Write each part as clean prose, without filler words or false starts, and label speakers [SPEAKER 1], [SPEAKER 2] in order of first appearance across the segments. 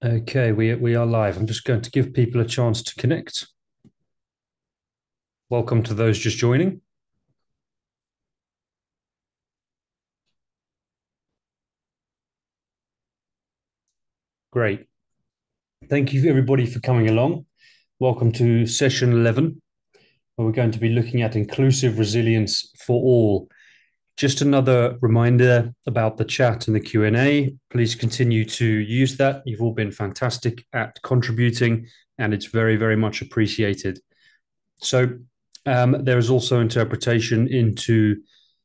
[SPEAKER 1] Okay, we are live. I'm just going to give people a chance to connect. Welcome to those just joining. Great. Thank you everybody for coming along. Welcome to session 11, where we're going to be looking at inclusive resilience for all. Just another reminder about the chat and the Q&A. Please continue to use that. You've all been fantastic at contributing, and it's very, very much appreciated. So there is also interpretation into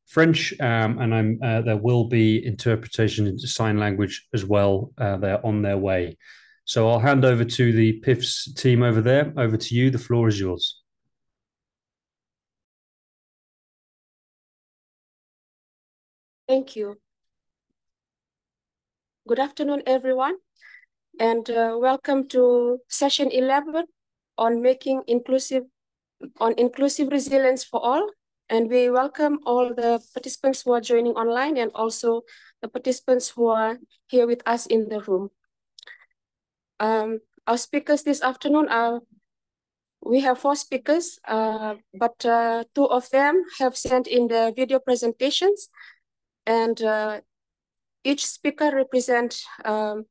[SPEAKER 1] French, and there will be interpretation into sign language as well. They're on their way. So I'll hand over to the PIFs team over there. Over to you. The floor is yours.
[SPEAKER 2] Thank you. Good afternoon, everyone, and welcome to session 11 on inclusive resilience for all. And we welcome all the participants who are joining online and also the participants who are here with us in the room. Our speakers this afternoon we have 4 speakers, but 2 of them have sent in the video presentations, and each speaker represents an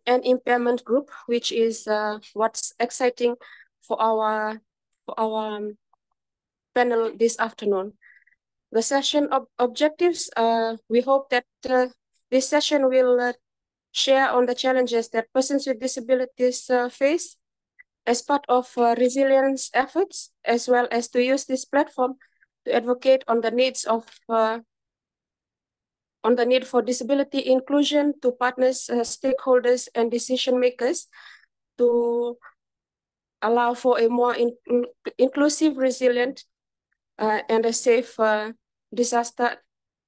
[SPEAKER 2] impairment group, which is what's exciting for our panel this afternoon. The session objectives, we hope that this session will share on the challenges that persons with disabilities face as part of resilience efforts, as well as to use this platform to advocate on the needs of on the need for disability inclusion to partners, stakeholders, and decision makers to allow for a more inclusive, resilient, and a safe disaster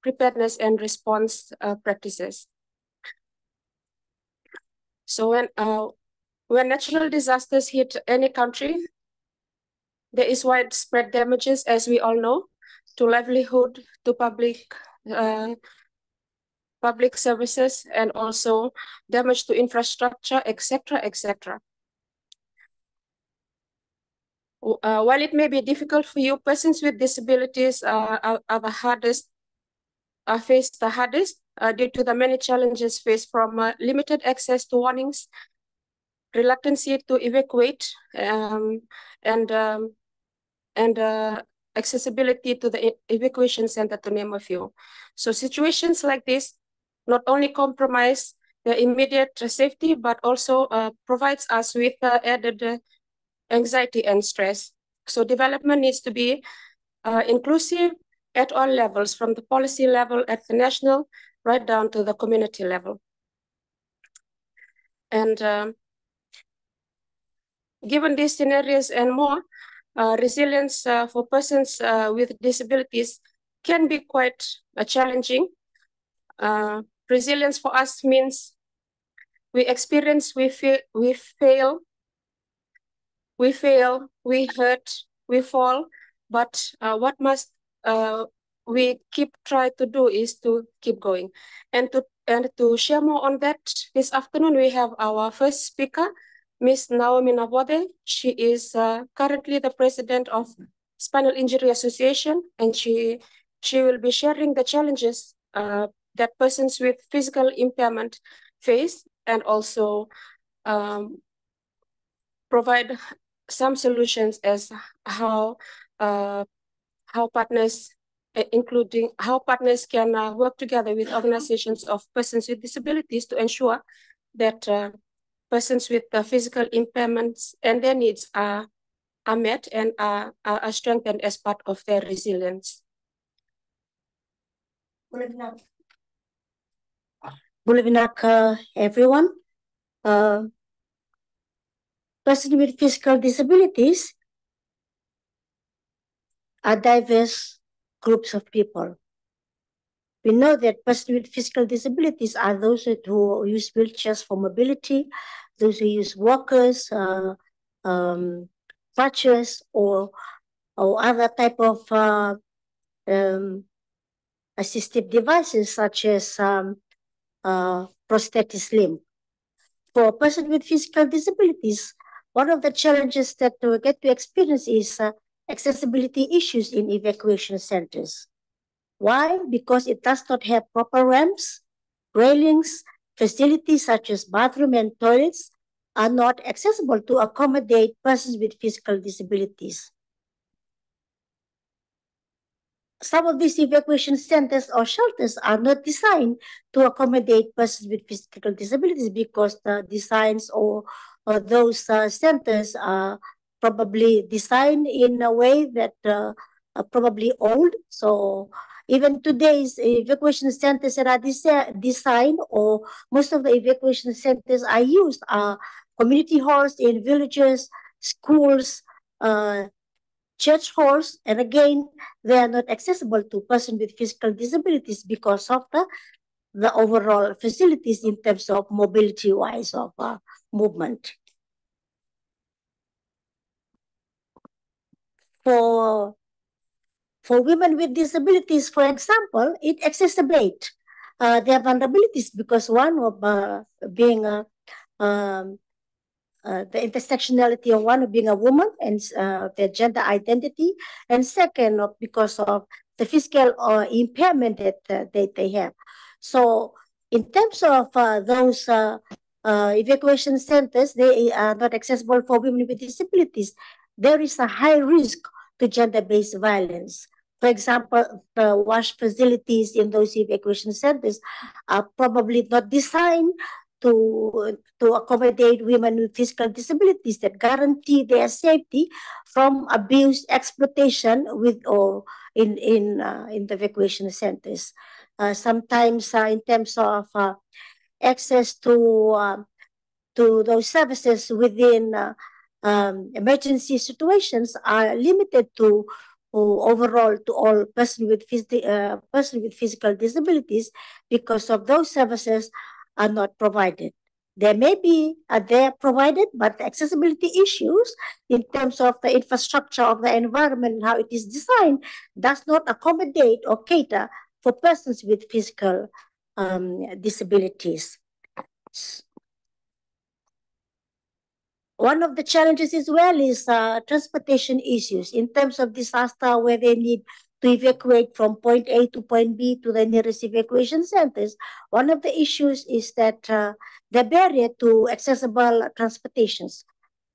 [SPEAKER 2] preparedness and response practices. So when natural disasters hit any country, there is widespread damages, as we all know, to livelihood, to public services, and also damage to infrastructure, etc., etc. While it may be difficult for you, persons with disabilities are faced the hardest due to the many challenges faced, from limited access to warnings, reluctancy to evacuate, and accessibility to the evacuation center, to name a few. So situations like this not only compromise the immediate safety, but also provides us with added anxiety and stress. So development needs to be inclusive at all levels, from the policy level at the national, right down to the community level. And given these scenarios and more, resilience for persons with disabilities can be quite challenging. Resilience for us means we experience, we fail, we hurt, we fall, but what must we try to do is to keep going. And to share more on that, this afternoon we have our first speaker, Ms. Naomi Nabode. She is currently the president of Spinal Injury Association, and she will be sharing the challenges that persons with physical impairment face, and also provide some solutions as how partners, including how partners can work together with organizations of persons with disabilities to ensure that persons with physical impairments and their needs are met and are strengthened as part of their resilience.
[SPEAKER 3] Good evening, everyone. Persons with physical disabilities are diverse groups of people. We know that persons with physical disabilities are those who use wheelchairs for mobility, those who use walkers, crutches, or other type of assistive devices, such as prosthetic limb. For a person with physical disabilities, one of the challenges that we get to experience is accessibility issues in evacuation centers. Why? Because it does not have proper ramps, railings, facilities such as bathroom and toilets are not accessible to accommodate persons with physical disabilities. Some of these evacuation centers or shelters are not designed to accommodate persons with physical disabilities because the designs or those centers are probably designed in a way that are probably old. So even today's evacuation centers that are designed, or most of the evacuation centers are used are community halls in villages, schools, church halls, and again, they are not accessible to persons with physical disabilities because of the overall facilities in terms of mobility-wise of movement. For women with disabilities, for example, it exacerbates their vulnerabilities because one of being the intersectionality of one of being a woman and their gender identity, and second, because of the physical impairment that they have. So in terms of those evacuation centers, they are not accessible for women with disabilities. There is a high risk to gender-based violence. For example, the wash facilities in those evacuation centers are probably not designed to accommodate women with physical disabilities that guarantee their safety from abuse, exploitation with or in the evacuation centers. Sometimes in terms of access to those services within emergency situations are limited to overall to all person with physical disabilities because of those services are not provided. There may be they are provided, but the accessibility issues in terms of the infrastructure of the environment and how it is designed does not accommodate or cater for persons with physical disabilities. One of the challenges as well is transportation issues in terms of disaster where they need to evacuate from point A to point B to the nearest evacuation centers. One of the issues is that the barrier to accessible transportations.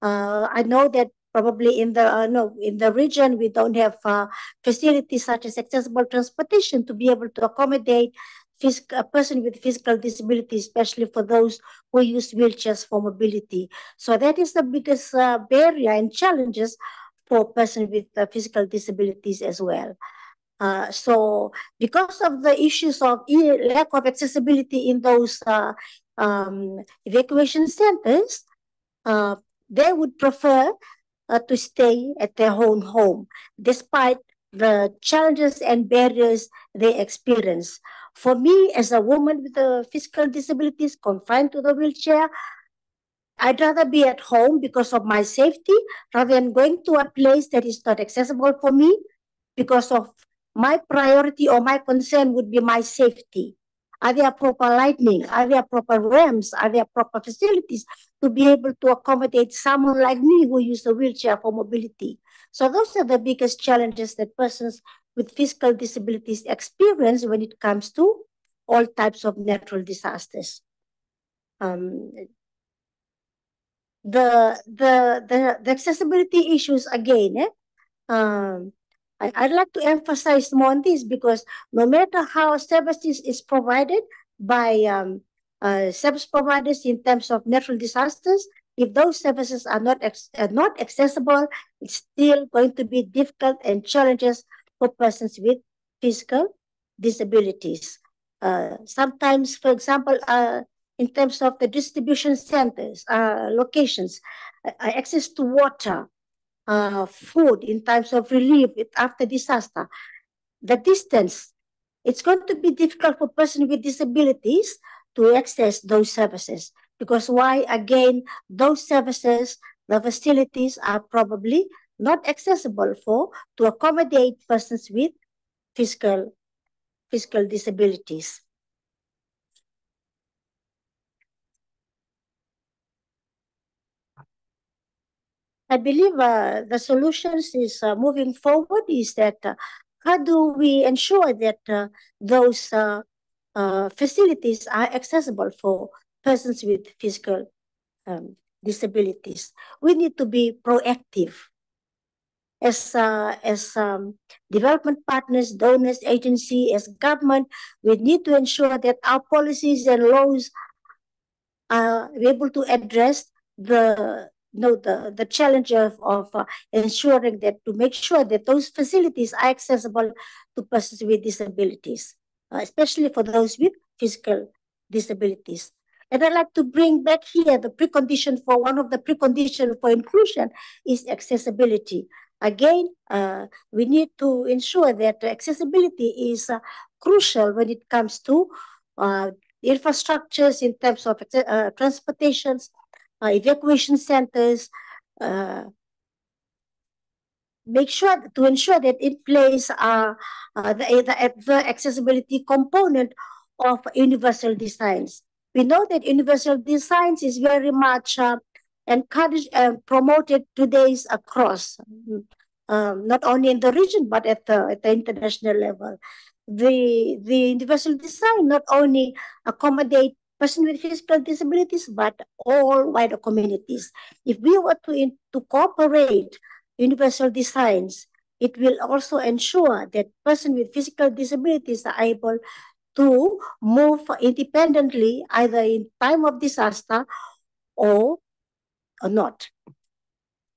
[SPEAKER 3] I know that probably in the region we don't have facilities such as accessible transportation to be able to accommodate a person with physical disability, especially for those who use wheelchairs for mobility. So that is the biggest barrier and challenges for persons with physical disabilities as well. So because of the issues of lack of accessibility in those evacuation centers, they would prefer to stay at their own home, despite the challenges and barriers they experience. For me, as a woman with physical disabilities confined to the wheelchair, I'd rather be at home because of my safety rather than going to a place that is not accessible for me because of my priority or my concern would be my safety. Are there proper lighting? Are there proper ramps? Are there proper facilities to be able to accommodate someone like me who uses a wheelchair for mobility? So those are the biggest challenges that persons with physical disabilities experience when it comes to all types of natural disasters. The accessibility issues again, I'd like to emphasize more on this because no matter how services is provided by service providers in terms of natural disasters, if those services are not accessible, it's still going to be difficult and challenges for persons with physical disabilities. Sometimes, for example, in terms of the distribution centers, locations, access to water, food in times of relief after disaster, the distance, it's going to be difficult for persons with disabilities to access those services. Because why? Again, those services, the facilities are probably not accessible to accommodate persons with physical disabilities. I believe the solutions is moving forward is that how do we ensure that those facilities are accessible for persons with physical disabilities? We need to be proactive as development partners, donors, agency, as government. We need to ensure that our policies and laws are able to address the challenge of ensuring that to make sure that those facilities are accessible to persons with disabilities, especially for those with physical disabilities. And I'd like to bring back here the precondition for one of the preconditions for inclusion is accessibility. Again, we need to ensure that accessibility is crucial when it comes to infrastructures in terms of transportations, evacuation centers, make sure to ensure that in place the accessibility component of universal designs. We know that universal designs is very much encouraged and promoted today's across, not only in the region but at the international level. The universal design not only accommodate persons with physical disabilities but all wider communities. If we were to cooperate universal designs, it will also ensure that persons with physical disabilities are able to move independently either in time of disaster or not.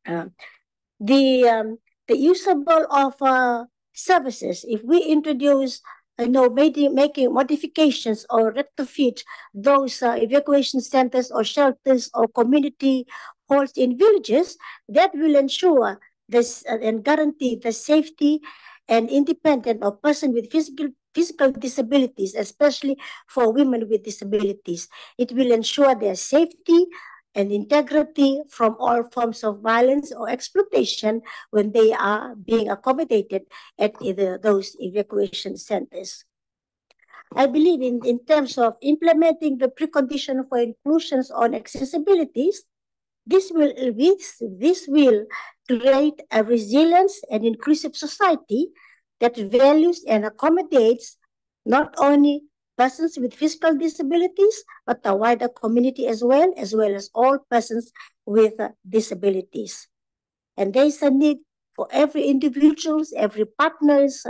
[SPEAKER 3] The usable of services, if we introduce making modifications or retrofit those evacuation centers or shelters or community halls in villages, that will ensure this and guarantee the safety and independence of person with physical disabilities, especially for women with disabilities. It will ensure their safety and integrity from all forms of violence or exploitation when they are being accommodated at either those evacuation centers. I believe in terms of implementing the precondition for inclusions on accessibilities, this will create a resilient and inclusive society that values and accommodates not only persons with physical disabilities, but the wider community as well as all persons with disabilities. And there is a need for every individuals, every partners,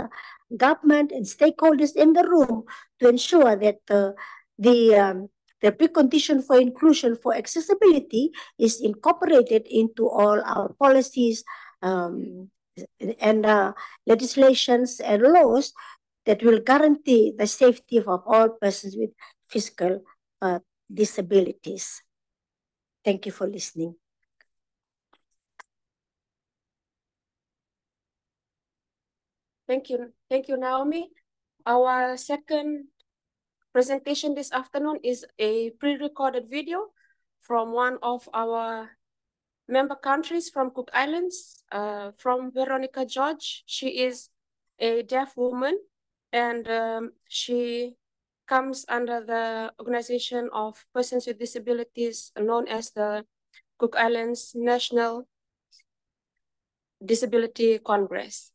[SPEAKER 3] government, and stakeholders in the room to ensure that the precondition for inclusion for accessibility is incorporated into all our policies and legislations and laws that will guarantee the safety of all persons with physical disabilities. Thank you for listening.
[SPEAKER 2] Thank you, Naomi. Our second presentation this afternoon is a pre-recorded video from one of our member countries from Cook Islands, from Veronica George. She is a deaf woman, and she comes under the organization of persons with disabilities known as the Cook Islands National Disability Congress.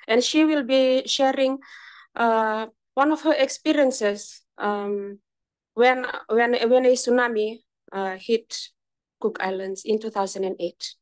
[SPEAKER 2] And she will be sharing one of her experiences when a tsunami hit Cook Islands in 2008.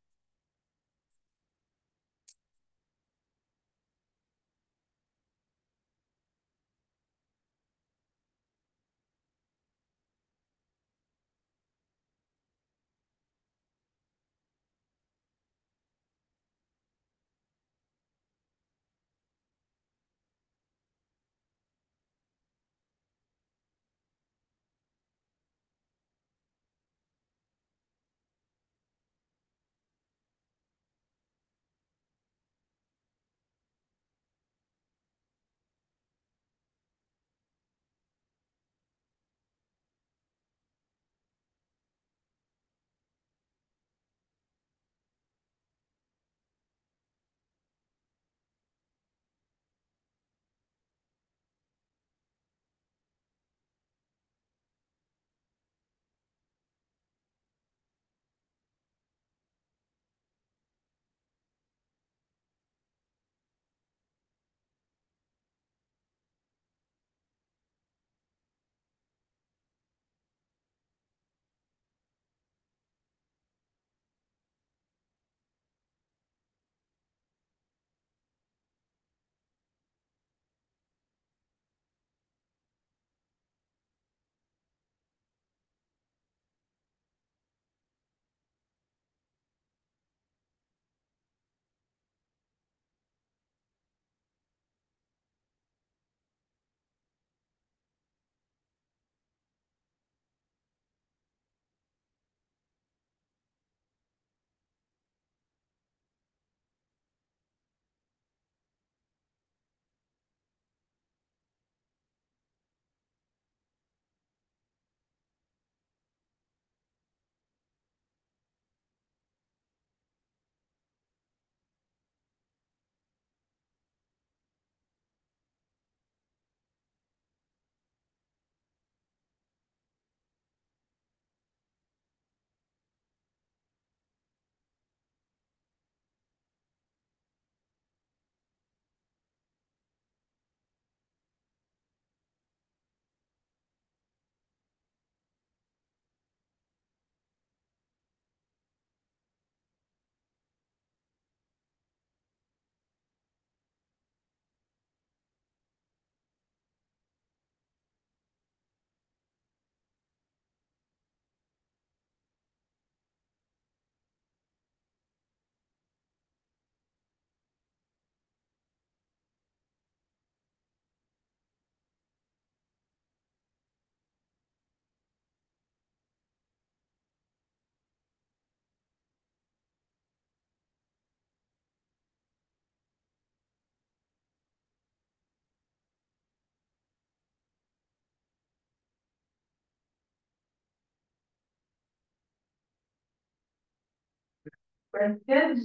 [SPEAKER 4] President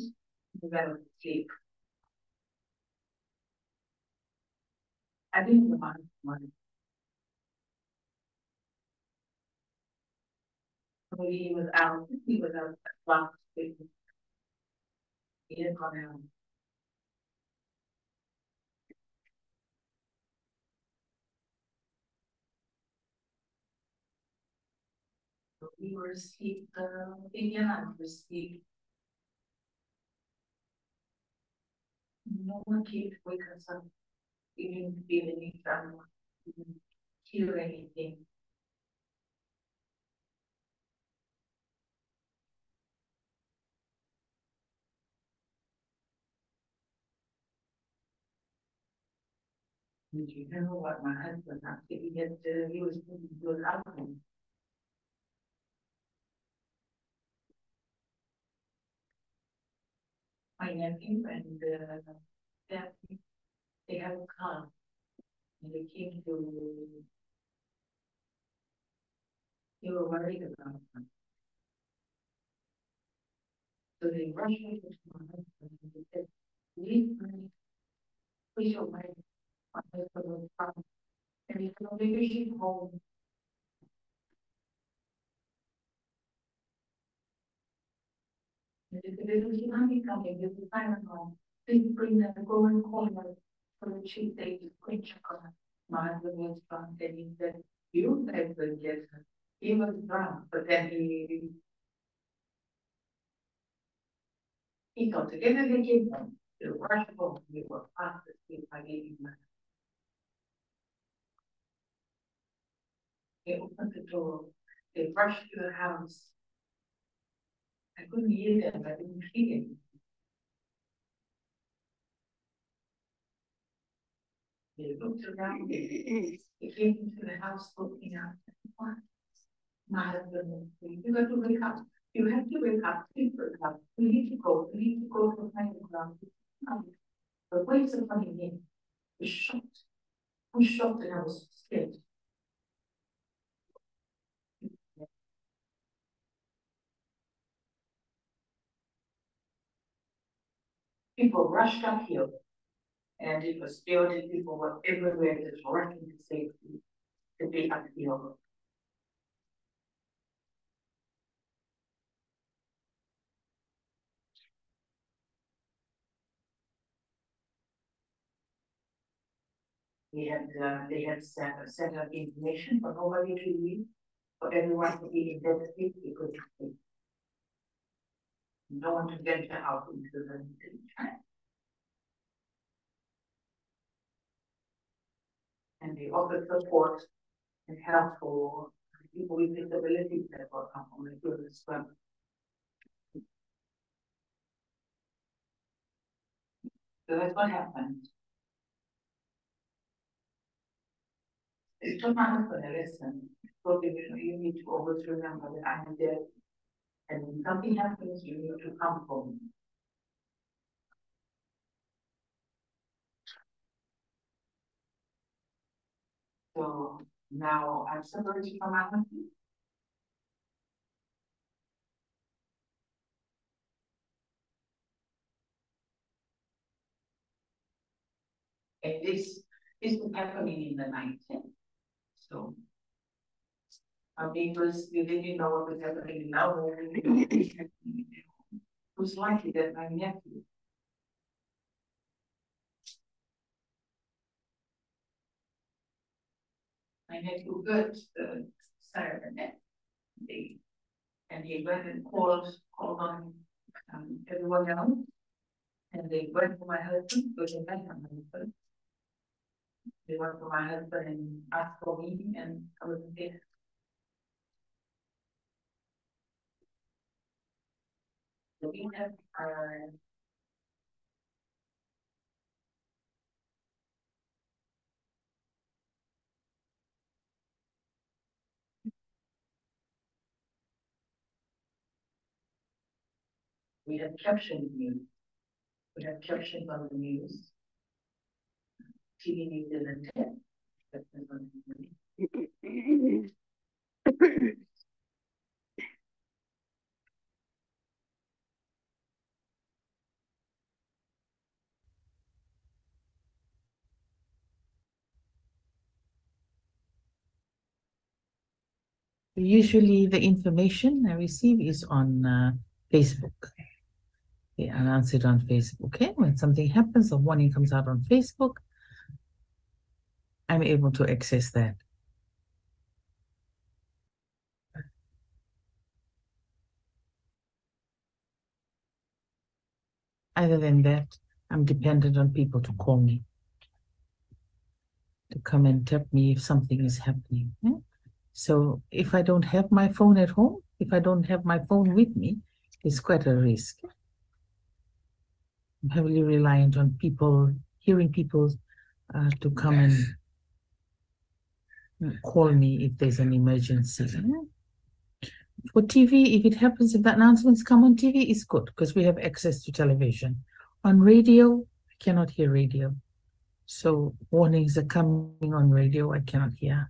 [SPEAKER 4] developed sleep. I think the one. He was out last week. He didn't come out. So we were asleep, Indiana was asleep. No one came to wake us up. We didn't feel any sound. We didn't hear anything. Did you know what my husband after he was doing alcohol? My nephew and Daphne, they have a car and they came to, they were worried about them. So they rushed me to my husband and they said, leave me, please your wife. My husband was fine. And he said, oh, maybe she's home. And they said, there's a tsunami coming, there's a siren home. Please bring them, go and call her for the chief day to quick check on her. My husband was drunk and he said, you guys will get her. He was drunk, but then he got together they came home. They were rushed home, they were fast asleep. I gave him money. They opened the door, they rushed to the house. I couldn't hear them, I didn't see them. They looked around, they came into the house looking out. What? My husband was saying, you got to wake up. You have to wake up, please wake up. We need to go to find the ground. But wait a funny name. We shocked. We shocked and I was scared. People rushed up here and it was building, people were everywhere just rushing to safety to be up here. They had set up information for nobody to leave, for everyone to be in their seat because no one to venture out into the time. And they offered support and help for people with disabilities that were come on the field as well. So that's what happened. It took my husband a lesson. So you need to always remember that I am there. And when something happens, you need to come for me. So now I'm separated from my husband. And this was happening in the 19th. So our neighbors, we didn't know what was happening now. It was likely that my nephew heard the siren and he went and called on everyone else. And they went for my husband, because they met my husband. They went for my husband and asked for me, and I wasn't there. So we have we have captioned news. We have captions on the news. TV news isn't it?
[SPEAKER 5] Usually the information I receive is on Facebook. They announce it on Facebook. Okay, when something happens, a warning comes out on Facebook, I'm able to access that. Other than that, I'm dependent on people to call me, to come and tell me if something is happening. So if I don't have my phone at home, if I don't have my phone with me, it's quite a risk. I'm heavily reliant on people, hearing people to come and call me if there's an emergency. For TV, if it happens, if the announcements come on TV, it's good because we have access to television. On radio, I cannot hear radio. So warnings are coming on radio, I cannot hear.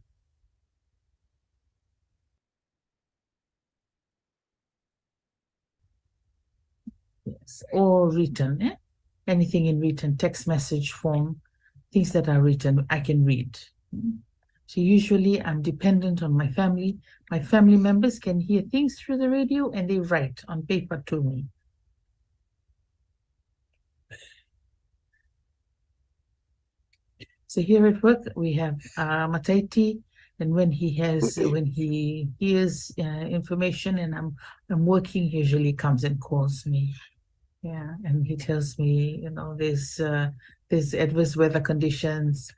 [SPEAKER 5] Yes, or written, anything in written, text message form, things that are written, I can read. So usually I'm dependent on my family. My family members can hear things through the radio and they write on paper to me. So here at work, we have Mataiti, and when he hears information and I'm working, he usually comes and calls me. Yeah, and he tells me, there's adverse weather conditions.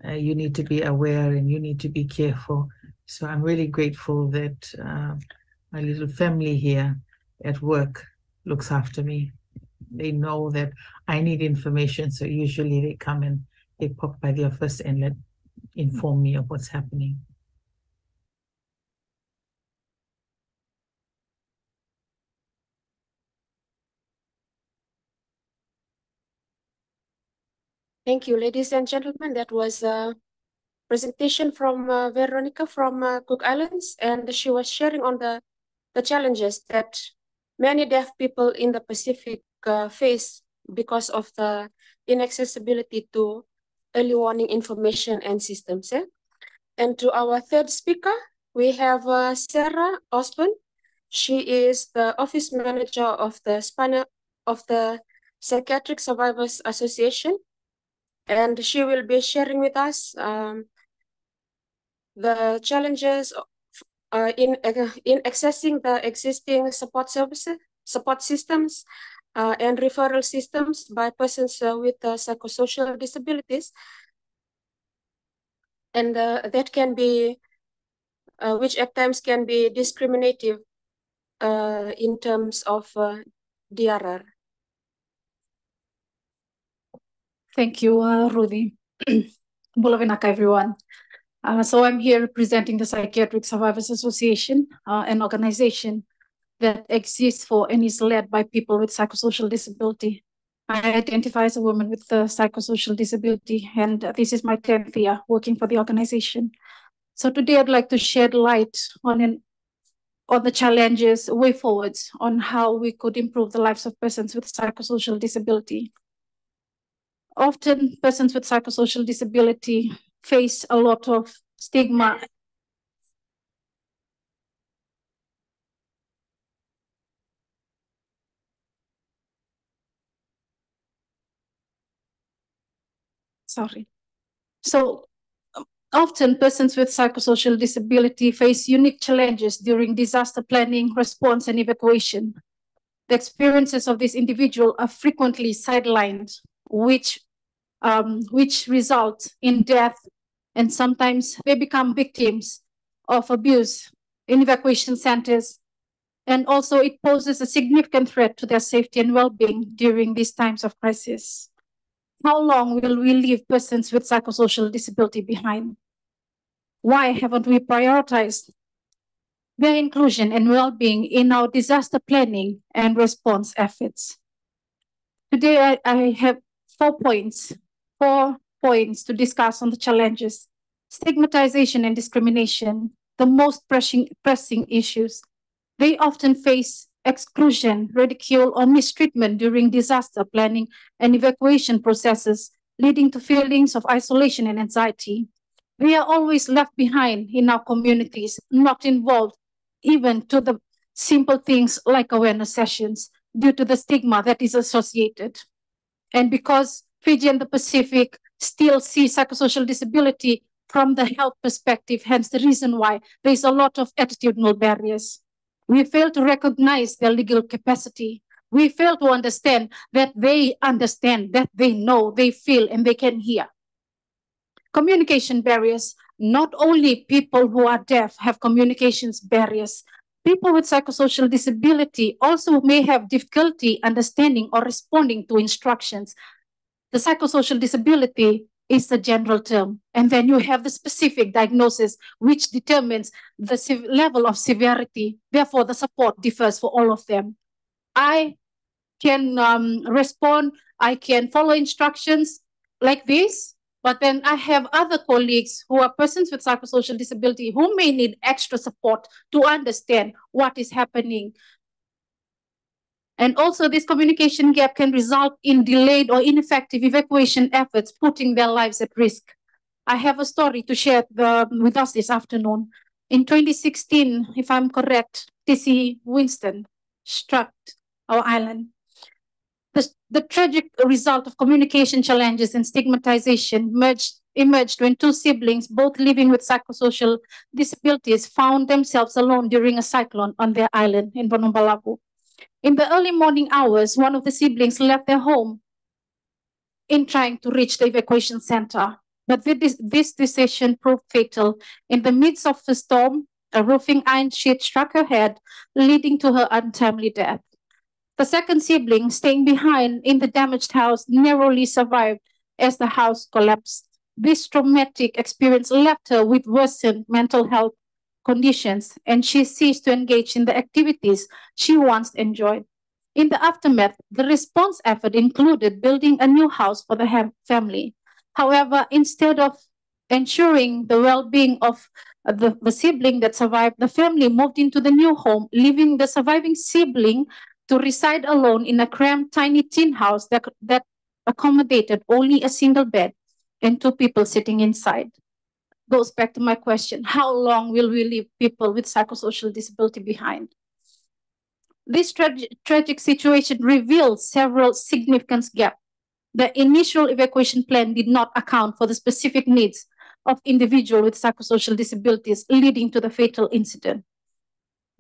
[SPEAKER 5] You need to be aware and you need to be careful. So I'm really grateful that my little family here at work looks after me. They know that I need information, so usually they come and they pop by the office and inform me of what's happening.
[SPEAKER 2] Thank you, ladies and gentlemen. That was a presentation from Veronica from Cook Islands, and she was sharing on the challenges that many deaf people in the Pacific face because of the inaccessibility to early warning information and systems. And to our third speaker, we have Sarah Osborne. She is the office manager of the Psychiatric Survivors Association, and she will be sharing with us the challenges in accessing the existing support systems and referral systems by persons with psychosocial disabilities, and that can be which at times can be discriminative in terms of DRR.
[SPEAKER 6] Thank you, Rudy. Bulavinaka, everyone. So I'm here representing the Psychiatric Survivors Association, an organization that exists for and is led by people with psychosocial disability. I identify as a woman with psychosocial disability, and this is my 10th year working for the organization. So today I'd like to shed light on the challenges, way forwards on how we could improve the lives of persons with psychosocial disability. Often persons with psychosocial disability face a lot of stigma. So often persons with psychosocial disability face unique challenges during disaster planning, response, and evacuation. The experiences of this individual are frequently sidelined, which result in death, and sometimes they become victims of abuse in evacuation centers. And also it poses a significant threat to their safety and well-being during these times of crisis. How long will we leave persons with psychosocial disability behind? Why haven't we prioritized their inclusion and well-being in our disaster planning and response efforts? Today, I have 4 points to discuss on the challenges: stigmatization and discrimination, the most pressing issues. They often face exclusion, ridicule, or mistreatment during disaster planning and evacuation processes, leading to feelings of isolation and anxiety. They are always left behind in our communities, not involved even to the simple things like awareness sessions due to the stigma that is associated. And because Fiji and the Pacific still see psychosocial disability from the health perspective, hence the reason why there's a lot of attitudinal barriers. We fail to recognize their legal capacity. We fail to understand, that they know, they feel, and they can hear. Communication barriers. Not only people who are deaf have communications barriers, people with psychosocial disability also may have difficulty understanding or responding to instructions. The psychosocial disability is the general term, and then you have the specific diagnosis, which determines the level of severity. Therefore, the support differs for all of them. I can respond, I can follow instructions like this, but then I have other colleagues who are persons with psychosocial disability who may need extra support to understand what is happening. And also this communication gap can result in delayed or ineffective evacuation efforts, putting their lives at risk. I have a story to share with us this afternoon. In 2016, if I'm correct, TC Winston struck our island. The tragic result of communication challenges and stigmatization emerged when two siblings, both living with psychosocial disabilities, found themselves alone during a cyclone on their island in Vanuatu. In the early morning hours, one of the siblings left their home in trying to reach the evacuation center. But this decision proved fatal. In the midst of the storm, a roofing iron sheet struck her head, leading to her untimely death. The second sibling, staying behind in the damaged house, narrowly survived as the house collapsed. This traumatic experience left her with worsened mental health conditions, and she ceased to engage in the activities she once enjoyed. In the aftermath, the response effort included building a new house for the family. However, instead of ensuring the well-being of the sibling that survived, the family moved into the new home, leaving the surviving sibling to reside alone in a cramped, tiny tin house that accommodated only a single bed and two people sitting inside. Goes back to my question, how long will we leave people with psychosocial disability behind? This tragic situation reveals several significant gaps. The initial evacuation plan did not account for the specific needs of individuals with psychosocial disabilities, leading to the fatal incident.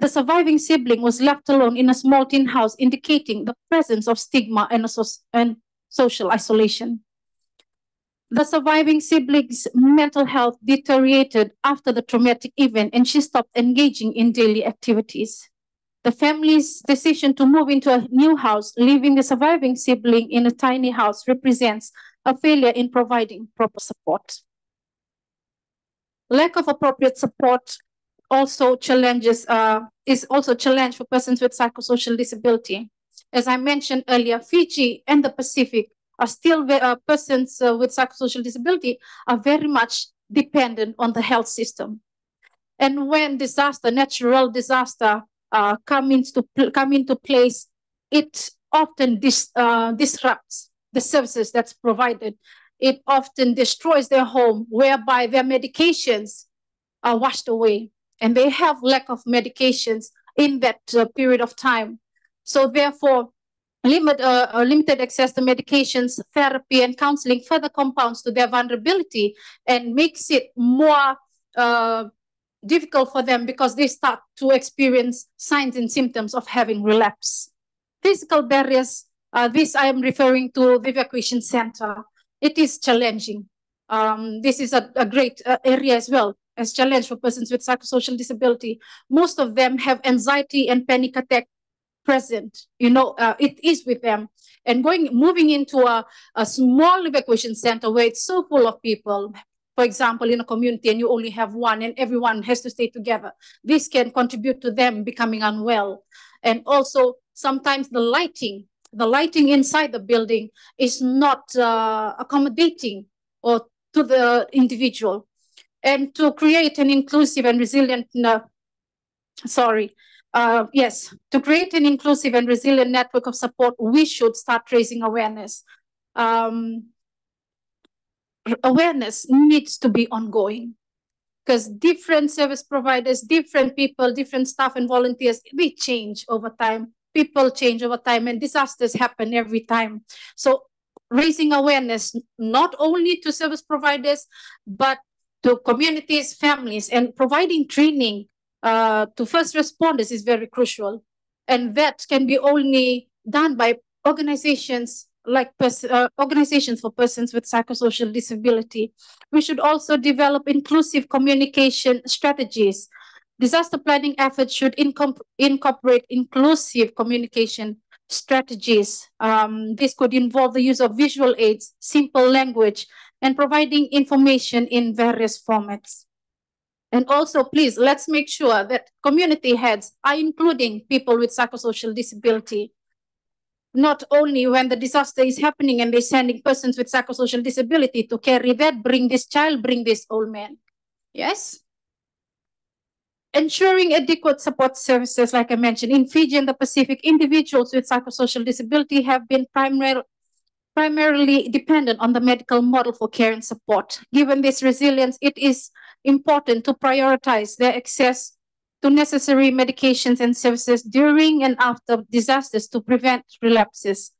[SPEAKER 6] The surviving sibling was left alone in a small tin house, indicating the presence of stigma and social isolation. The surviving sibling's mental health deteriorated after the traumatic event, and she stopped engaging in daily activities. The family's decision to move into a new house, leaving the surviving sibling in a tiny house, represents a failure in providing proper support. Lack of appropriate support also is also a challenge for persons with psychosocial disability. As I mentioned earlier, Fiji and the Pacific are still persons with psychosocial disability are very much dependent on the health system. And when natural disaster come into place, it often disrupts the services that's provided. It often destroys their home, whereby their medications are washed away, and they have lack of medications in that period of time. So therefore, limited access to medications, therapy, and counseling further compounds to their vulnerability and makes it more difficult for them, because they start to experience signs and symptoms of having relapse. Physical barriers, this I am referring to the evacuation center. It is challenging. This is a great area as well, as challenge for persons with psychosocial disability. Most of them have anxiety and panic attack present. It is with them. And moving into a small evacuation center where it's so full of people, for example, in a community, and you only have one and everyone has to stay together, this can contribute to them becoming unwell. And also sometimes the lighting inside the building is not accommodating or to the individual. And to create an inclusive and resilient, to create an inclusive and resilient network of support, we should start raising awareness. awareness needs to be ongoing, because different service providers, different people, different staff and volunteers, they change over time. People change over time, and disasters happen every time. So raising awareness, not only to service providers, but to communities, families, and providing training to first responders is very crucial. And that can be only done by organizations like organizations for persons with psychosocial disability. We should also develop inclusive communication strategies. Disaster planning efforts should incorporate inclusive communication strategies. This could involve the use of visual aids, simple language, and providing information in various formats. And also, please, let's make sure that community heads are including people with psychosocial disability. Not only when the disaster is happening and they're sending persons with psychosocial disability to carry that, bring this child, bring this old man. Yes? Ensuring adequate support services, like I mentioned, in Fiji and the Pacific, individuals with psychosocial disability have been primarily dependent on the medical model for care and support. Given this resilience, it is important to prioritize their access to necessary medications and services during and after disasters to prevent relapses.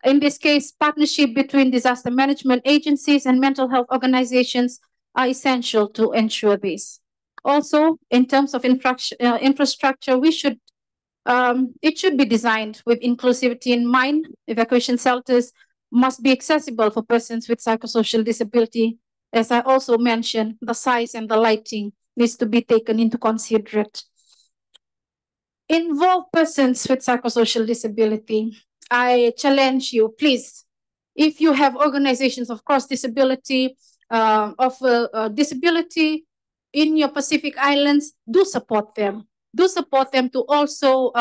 [SPEAKER 6] In this case, partnership between disaster management agencies and mental health organizations are essential to ensure this. Also, in terms of infrastructure, it should be designed with inclusivity in mind. Evacuation shelters must be accessible for persons with psychosocial disability. As I also mentioned, the size and the lighting needs to be taken into consideration. Involve persons with psychosocial disability. I challenge you, please, if you have organizations of cross disability, disability in your Pacific Islands, do support them. Do support them to also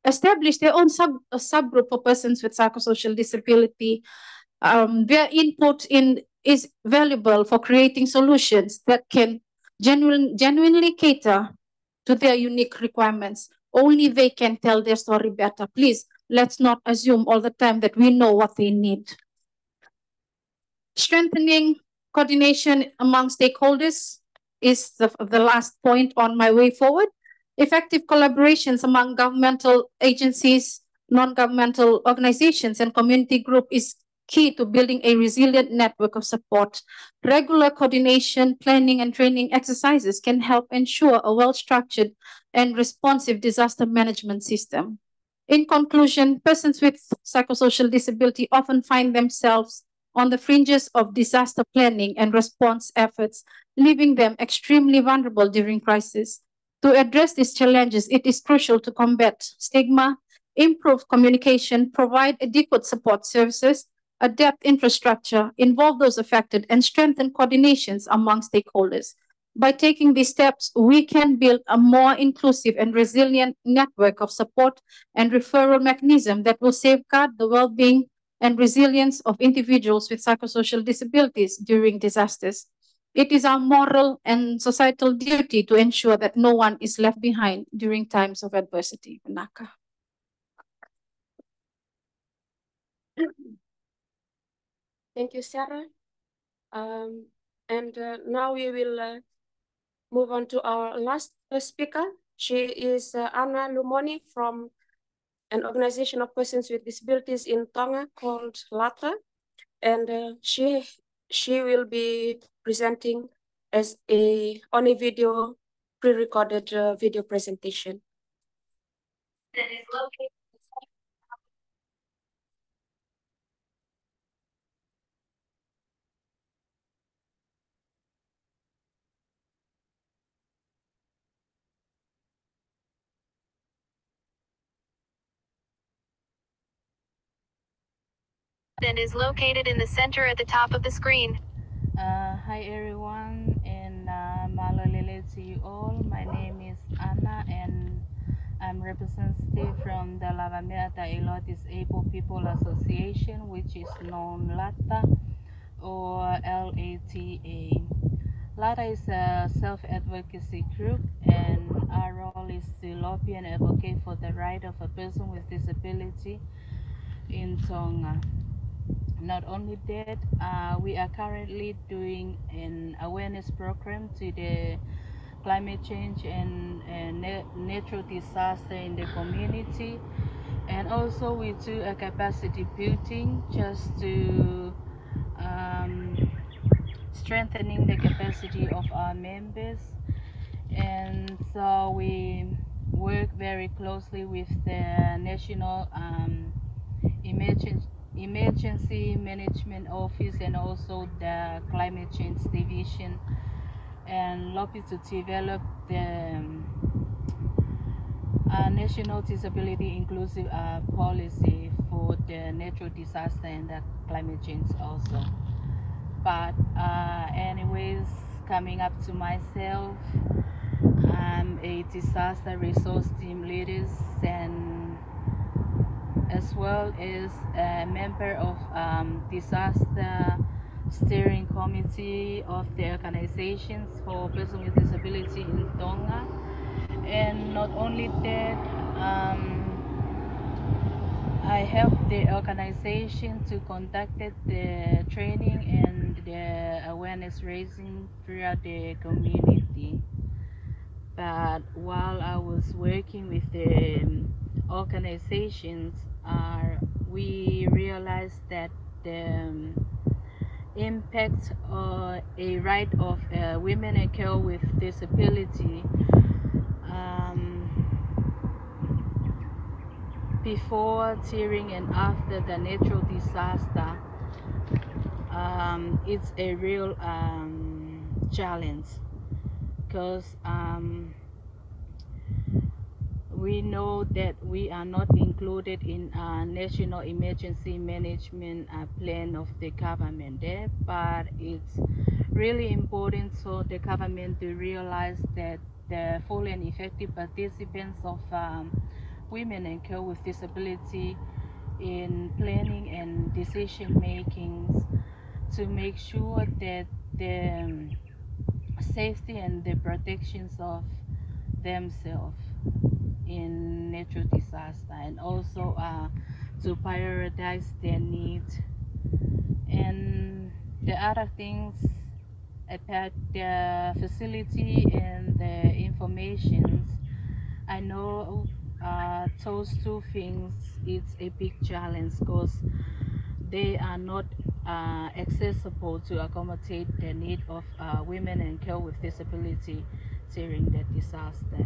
[SPEAKER 6] establish their own subgroup for persons with psychosocial disability. Their input is valuable for creating solutions that can genuinely cater to their unique requirements. Only they can tell their story better. Please, let's not assume all the time that we know what they need. Strengthening coordination among stakeholders is the last point on my way forward. Effective collaborations among governmental agencies, non-governmental organizations, and community group is key to building a resilient network of support. Regular coordination, planning, and training exercises can help ensure a well-structured and responsive disaster management system. In conclusion, persons with psychosocial disability often find themselves on the fringes of disaster planning and response efforts, leaving them extremely vulnerable during crisis. To address these challenges, it is crucial to combat stigma, improve communication, provide adequate support services, adapt infrastructure, involve those affected, and strengthen coordinations among stakeholders. By taking these steps, we can build a more inclusive and resilient network of support and referral mechanism that will safeguard the well-being and resilience of individuals with psychosocial disabilities during disasters. It is our moral and societal duty to ensure that no one is left behind during times of adversity. Naka.
[SPEAKER 2] Thank you, Sarah. Now we will move on to our last speaker. She is Anna Lumoni from an organization of persons with disabilities in Tonga called LATA. And she will be presenting on a video, pre-recorded video presentation. That is located
[SPEAKER 7] in the center at the top of the screen.
[SPEAKER 8] Hi everyone, and Malolele to you all. My name is Anna, and I'm representative from the Lavamea Tailo Disabled People Association, which is known LATA or LATA. LATA is a self-advocacy group, and our role is to lobby and advocate for the right of a person with disability in Tonga. not only that, we are currently doing an awareness program to the climate change and natural disaster in the community, and also we do a capacity building just to strengthening the capacity of our members. And so we work very closely with the National Emergency Management Office and also the Climate Change Division, and lobby to develop the National Disability Inclusive Policy for the natural disaster and the climate change also. But anyways, coming up to myself, I'm a disaster resource team leader, and as well as a member of disaster steering committee of the organizations for persons with disability in Tonga. And not only that, I helped the organization to conduct the training and the awareness raising throughout the community. But while I was working with the organizations, we realized that the impact or a right of women and girls with disability before, during, and after the natural disaster, it's a real challenge, because we know that we are not included in a national emergency management plan of the government there, but it's really important for the government to realize that the full and effective participants of women and girls with disability in planning and decision making, to make sure that the safety and the protections of themselves in natural disaster, and also to prioritize their needs. And the other things about the facility and the informations, I know those two things, it's a big challenge, because they are not accessible to accommodate the need of women and girls with disability during the disaster.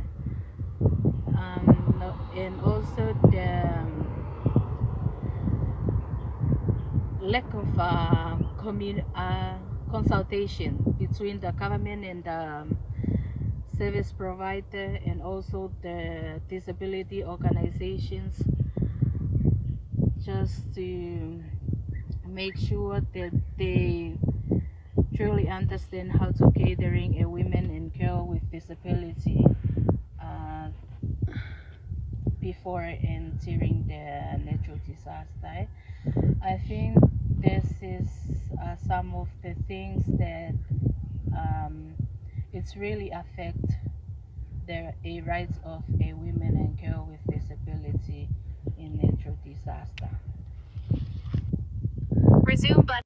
[SPEAKER 8] And also the lack of consultation between the government and the service provider, and also the disability organizations, just to make sure that they truly understand how to catering a women and girl with disability before and during the natural disaster. I think this is some of the things that it's really affect the rights of a women and girl with disability in natural disaster.
[SPEAKER 7] Resume button.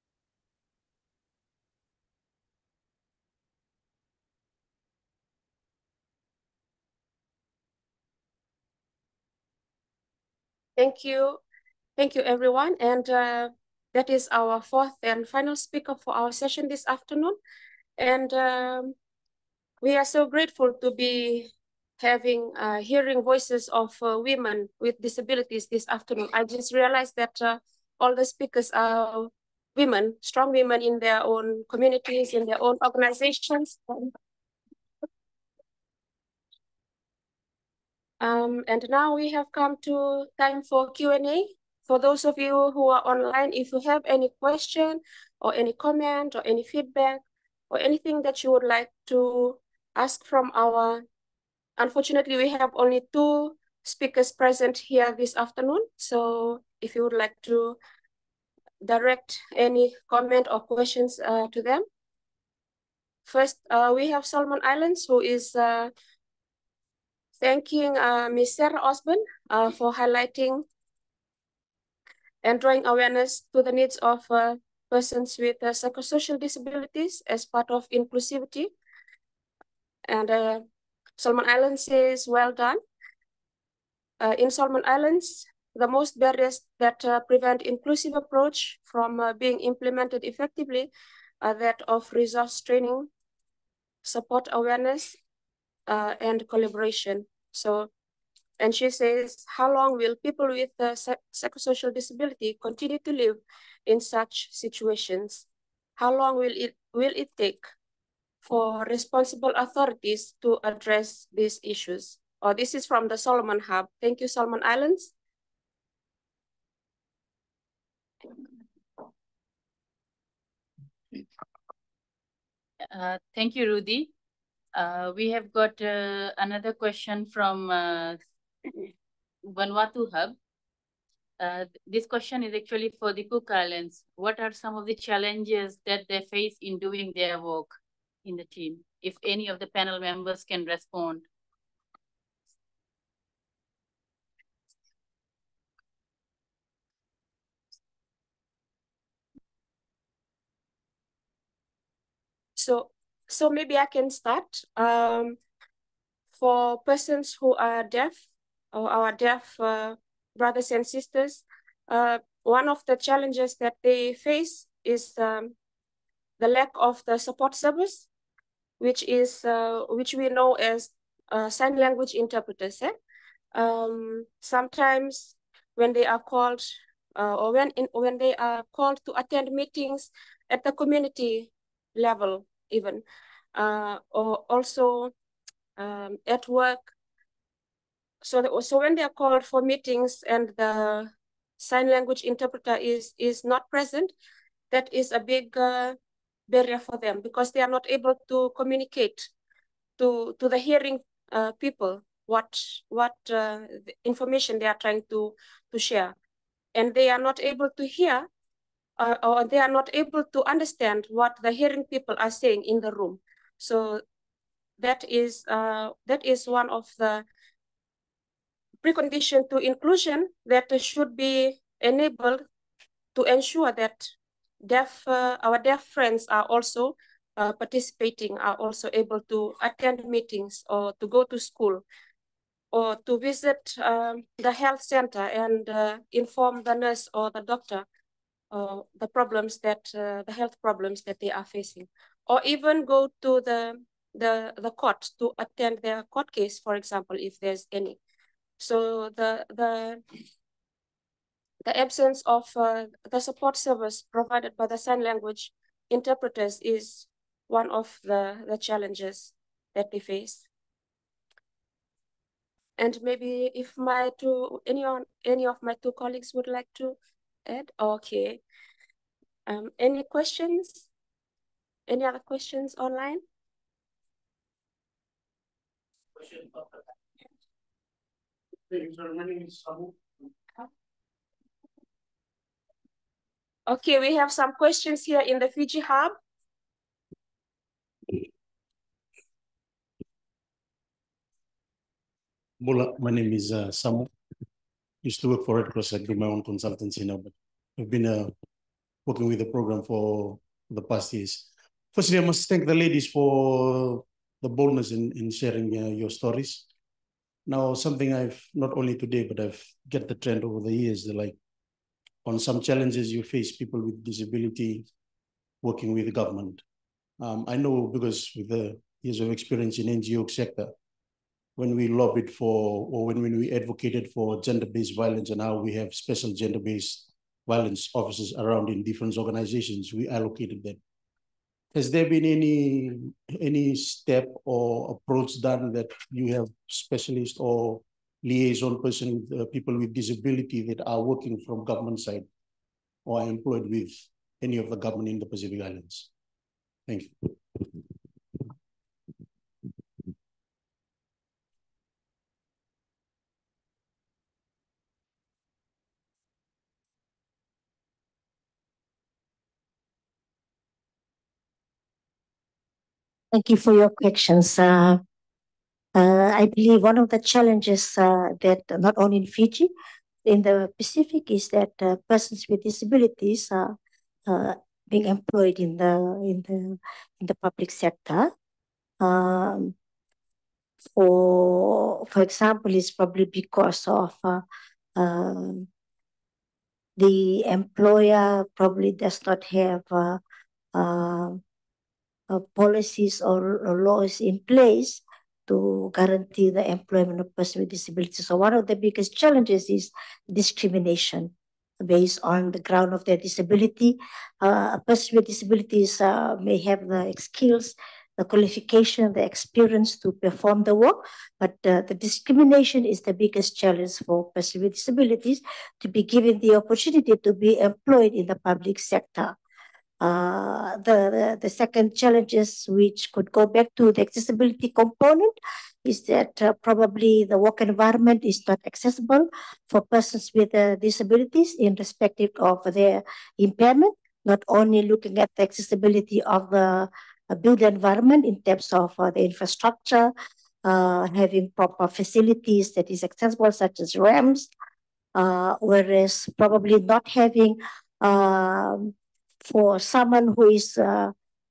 [SPEAKER 2] Thank you. Thank you, everyone. And that is our fourth and final speaker for our session this afternoon. And we are so grateful to be having hearing voices of women with disabilities this afternoon. I just realized that all the speakers are women, strong women in their own communities, in their own organizations. And now we have come to time for Q&A. For those of you who are online, if you have any question or any comment or any feedback or anything that you would like to ask from our, unfortunately, we have only 2 speakers present here this afternoon. So if you would like to direct any comment or questions to them. First, we have Solomon Islands, who is thanking Ms. Sarah Osborne for highlighting and drawing awareness to the needs of persons with psychosocial disabilities as part of inclusivity. And Solomon Islands says, well done. In Solomon Islands, the most barriers that prevent inclusive approach from being implemented effectively are that of resource training, support awareness, and collaboration. So, and she says, how long will people with psychosocial disability continue to live in such situations? How long will it take for responsible authorities to address these issues? Oh, this is from the Solomon Hub. Thank you, Solomon Islands.
[SPEAKER 9] Thank you, Rudy. We have got another question from Vanuatu Hub. This question is actually for the Cook Islands. What are some of the challenges that they face in doing their work in the team? If any of the panel members can respond.
[SPEAKER 2] So maybe I can start. For persons who are deaf, or our deaf brothers and sisters, one of the challenges that they face is the lack of the support service, which we know as sign language interpreters. Sometimes when they are called, or when they are called to attend meetings at the community level, even, or also at work. So when they are called for meetings and the sign language interpreter is not present, that is a big barrier for them, because they are not able to communicate to the hearing people what the information they are trying to share, and they are not able to hear or they are not able to understand what the hearing people are saying in the room. So that is one of the precondition to inclusion that should be enabled to ensure that our deaf friends are also participating, are also able to attend meetings or to go to school or to visit the health center and inform the nurse or the doctor the problems that the health problems that they are facing, or even go to the court to attend their court case, for example, if there's any. So the absence of the support service provided by the sign language interpreters is one of the challenges that they face. And maybe if any of my two colleagues would like to add. Okay. Any questions? Any other questions online? Okay, we have some questions here in the Fiji Hub.
[SPEAKER 10] Bola, my name is Samu. Used to work for Red Cross. I do my own consultancy now, but I've been working with the program for the past years. Firstly, I must thank the ladies for the boldness in sharing your stories. Now, something I've, not only today, but I've get the trend over the years, like on some challenges you face, people with disability working with the government. I know because with the years of experience in NGO sector, when we lobbied for, or when we advocated for gender-based violence and how we have special gender-based violence officers around in different organizations, we allocated them. Has there been any step or approach done that you have specialists or liaison person with people with disability that are working from government side or are employed with any of the government in the Pacific Islands? Thank you.
[SPEAKER 3] Thank you for your questions. I believe one of the challenges that not only in Fiji, in the Pacific is that persons with disabilities are being employed in the public sector. For example, it's probably because of the employer probably does not have policies or laws in place to guarantee the employment of persons with disabilities. So one of the biggest challenges is discrimination based on the ground of their disability. A person with disabilities may have the skills, the qualification, the experience to perform the work, but the discrimination is the biggest challenge for persons with disabilities to be given the opportunity to be employed in the public sector. The second challenges, which could go back to the accessibility component, is that probably the work environment is not accessible for persons with disabilities in respective of their impairment, not only looking at the accessibility of the built environment in terms of the infrastructure, having proper facilities that is accessible, such as ramps, whereas probably not having for someone who is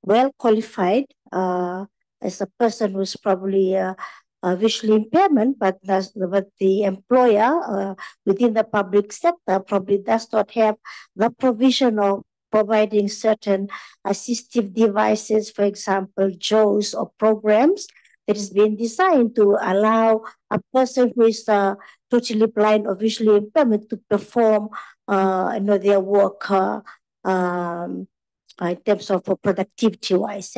[SPEAKER 3] well qualified as a person who's probably visually impairment, but the employer within the public sector probably does not have the provision of providing certain assistive devices, for example, JOS or programs that is being designed to allow a person who is totally blind or visually impairment to perform their work in terms of productivity wise.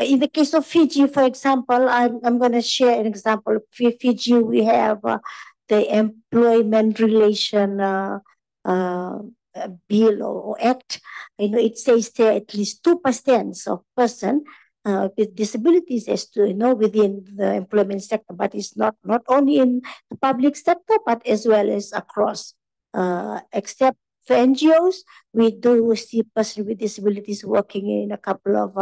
[SPEAKER 3] In the case of Fiji, for example, I'm going to share an example. Fiji, we have the employment relation bill or act. It says there at least 2% of person with disabilities as to within the employment sector, but it's not only in the public sector but as well as across. Except for NGOs, we do see persons with disabilities working in a couple of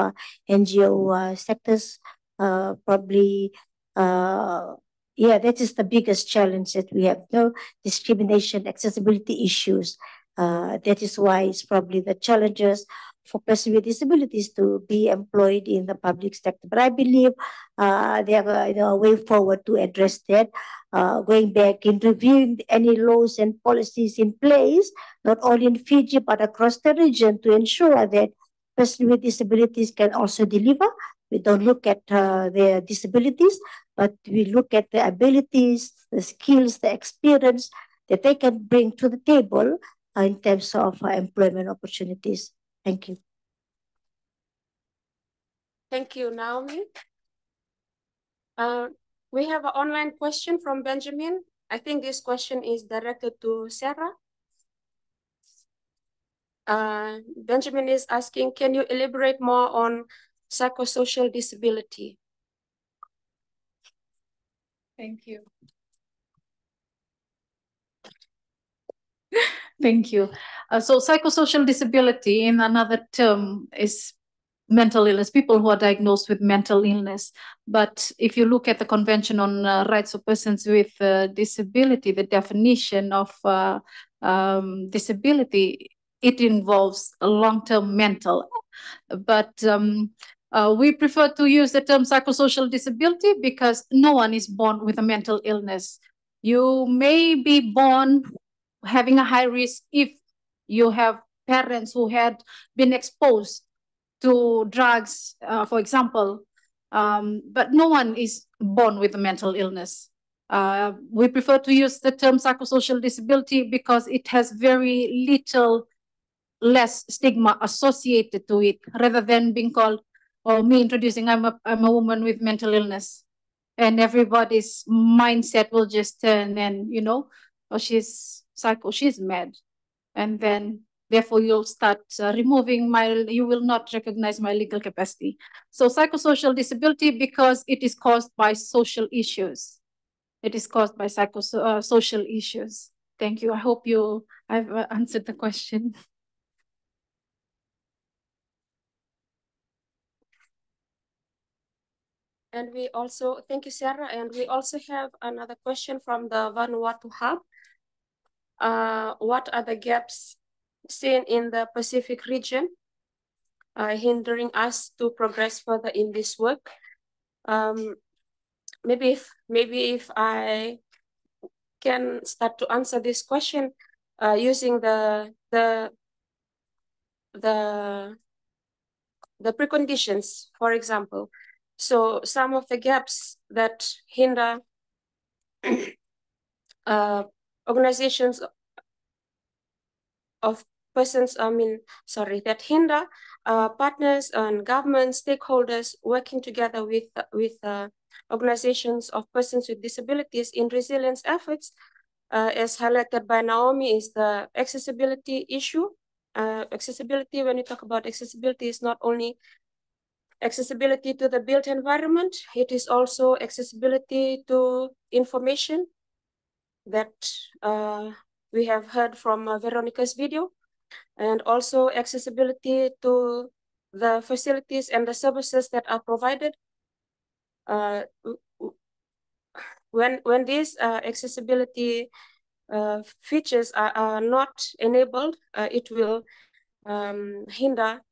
[SPEAKER 3] NGO sectors. Probably, that is the biggest challenge that we have. Discrimination, accessibility issues. That is why it's probably the challenges for persons with disabilities to be employed in the public sector. But I believe there are a way forward to address that. Going back and reviewing any laws and policies in place, not only in Fiji but across the region, to ensure that persons with disabilities can also deliver. We don't look at their disabilities, but we look at the abilities, the skills, the experience that they can bring to the table in terms of employment opportunities. Thank you.
[SPEAKER 2] Thank you, Naomi. We have an online question from Benjamin. I think this question is directed to Sarah. Benjamin is asking, can you elaborate more on psychosocial disability?
[SPEAKER 6] Thank you. Thank you. So psychosocial disability, in another term, is mental illness, people who are diagnosed with mental illness. But if you look at the Convention on Rights of Persons with Disability, the definition of disability, it involves a long-term mental. But we prefer to use the term psychosocial disability because no one is born with a mental illness. You may be born having a high risk if you have parents who had been exposed to drugs, for example, but no one is born with a mental illness. We prefer to use the term psychosocial disability because it has very little less stigma associated to it, rather than being called, or me introducing, I'm a woman with mental illness, and everybody's mindset will just turn and, oh, she's psycho, she's mad. And then therefore you'll start removing you will not recognize my legal capacity. So psychosocial disability, because it is caused by social issues. It is caused by social issues. Thank you. I hope I've answered the question.
[SPEAKER 2] And we also, thank you, Sarah. And we also have another question from the Vanuatu Hub. What are the gaps seen in the Pacific region hindering us to progress further in this work? Maybe if I can start to answer this question using the preconditions, for example. So some of the gaps that hinder organizations of persons, that hinder partners and government stakeholders working together with organizations of persons with disabilities in resilience efforts, as highlighted by Naomi, is the accessibility issue. Accessibility, when you talk about accessibility, is not only accessibility to the built environment, it is also accessibility to information that we have heard from Veronica's video, and also accessibility to the facilities and the services that are provided. When these accessibility features are not enabled, it will hinder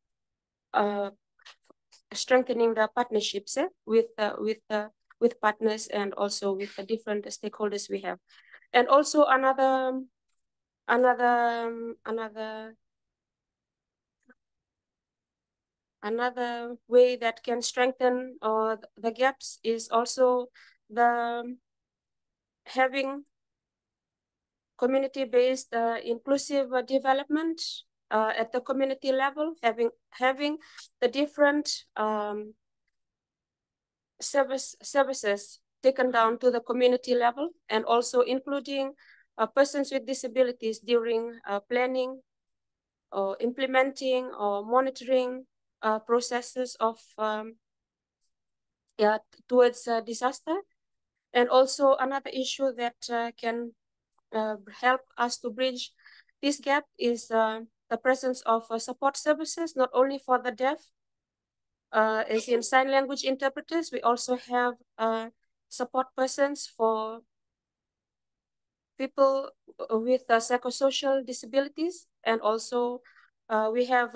[SPEAKER 2] strengthening the partnerships with partners and also with the different stakeholders we have. And also another way that can strengthen the gaps is also the having community-based inclusive development at the community level, having the different services taken down to the community level, and also including persons with disabilities during planning or implementing or monitoring processes of towards disaster. And also another issue that can help us to bridge this gap is the presence of support services, not only for the deaf, as in sign language interpreters. We also have support persons for people with psychosocial disabilities, and also we have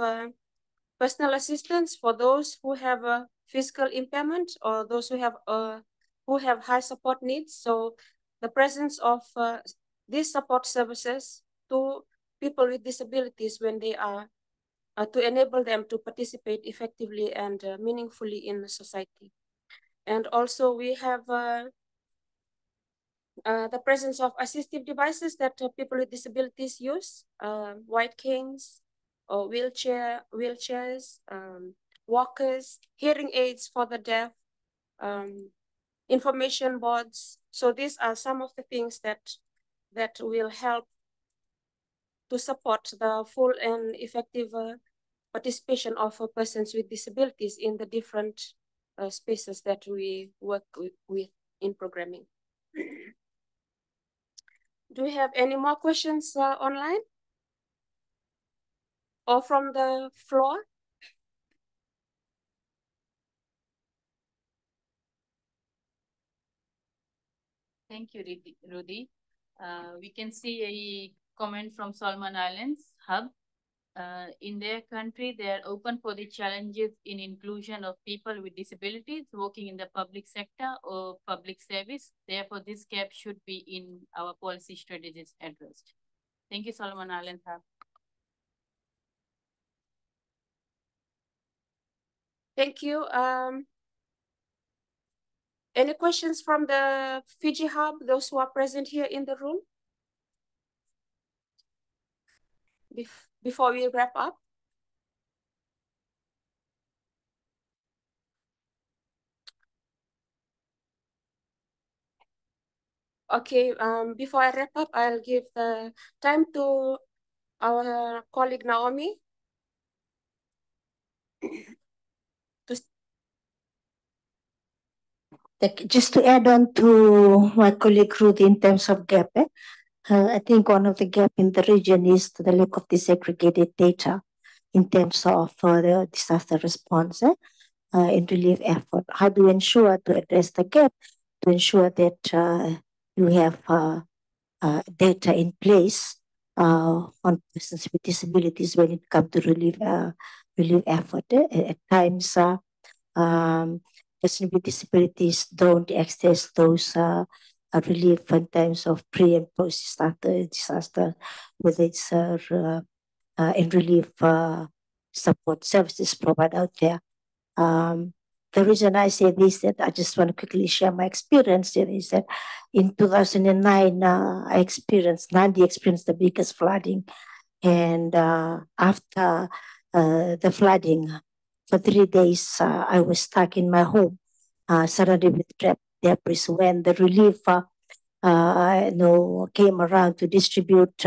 [SPEAKER 2] personal assistance for those who have a physical impairment or those who have high support needs. So the presence of these support services to people with disabilities when they are to enable them to participate effectively and meaningfully in the society. And also we have the presence of assistive devices that people with disabilities use, white canes or wheelchairs, walkers, hearing aids for the deaf, information boards. So these are some of the things that will help to support the full and effective participation of persons with disabilities in the different spaces that we work with in programming. Do we have any more questions online or from the floor?
[SPEAKER 9] Thank you, Rudy. We can see a comment from Solomon Islands Hub. In their country, they are open for the challenges in inclusion of people with disabilities working in the public sector or public service. Therefore, this gap should be in our policy strategies addressed. Thank you, Solomon Islands Hub.
[SPEAKER 2] Thank you. Any questions from the Fiji Hub, those who are present here in the room? Before we wrap up? Okay, before I wrap up, I'll give the time to our colleague Naomi.
[SPEAKER 3] Just to add on to my colleague Ruth in terms of gap, I think one of the gap in the region is the lack of disaggregated data in terms of the disaster response. in relief effort? How do you ensure to address the gap, to ensure that you have data in place on persons with disabilities when it comes to relief effort? At times, persons with disabilities don't access those relief in times of pre and post disaster, whether it's in relief support services provided out there. The reason I say this, that I just want to quickly share my experience here, is that in 2009, I experienced the biggest flooding. And after the flooding, for 3 days, I was stuck in my home, surrounded with debris. When the relief came around to distribute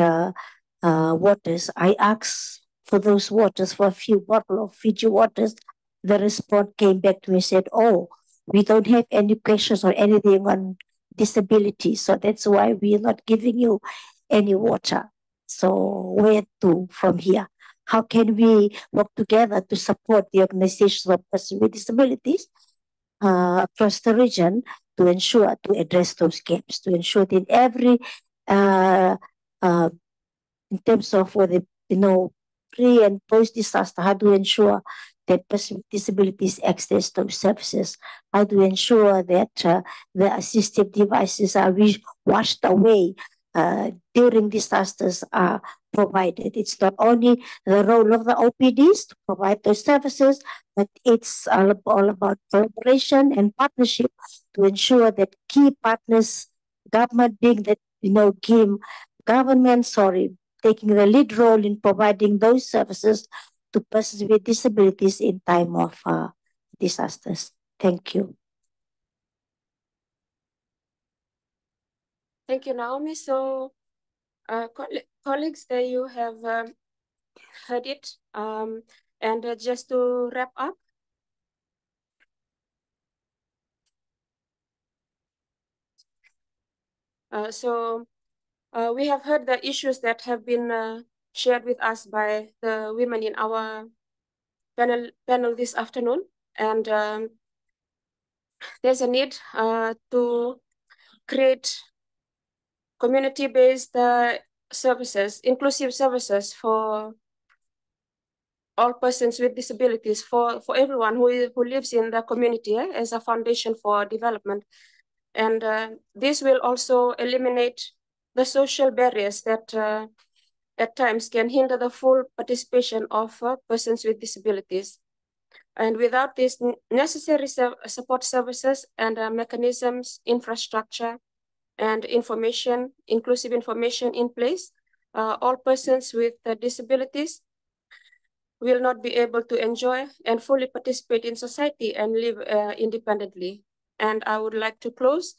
[SPEAKER 3] waters, I asked for those waters, for a few bottles of Fiji waters. The response came back to me and said, "Oh, we don't have any questions or anything on disability, so that's why we are not giving you any water." So where to from here? How can we work together to support the organizations of persons with disabilities across the region to ensure to address those gaps, to ensure that every in terms of whether pre and post disaster, how do we ensure that persons with disabilities access those services? How do we ensure that the assistive devices are washed away during disasters are provided? It's not only the role of the OPDs to provide those services, but it's all about collaboration and partnership to ensure that key partners, government being that taking the lead role in providing those services to persons with disabilities in time of disasters. Thank you.
[SPEAKER 2] Thank you, Naomi. So, colleagues, there you have heard it. And just to wrap up, we have heard the issues that have been shared with us by the women in our panel this afternoon. And there's a need to create community-based services, inclusive services for all persons with disabilities, for everyone who lives in the community as a foundation for development. And this will also eliminate the social barriers that at times can hinder the full participation of persons with disabilities. And without these necessary support services and mechanisms, infrastructure, and information, inclusive information in place, all persons with disabilities will not be able to enjoy and fully participate in society and live independently. And I would like to close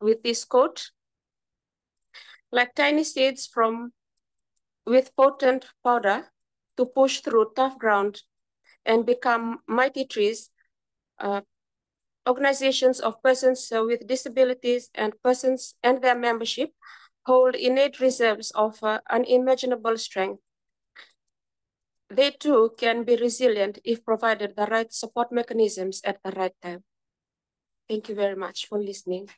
[SPEAKER 2] with this quote: "Like tiny seeds with potent powder to push through tough ground and become mighty trees, organizations of persons with disabilities and persons and their membership hold innate reserves of unimaginable strength. They too can be resilient if provided the right support mechanisms at the right time." Thank you very much for listening.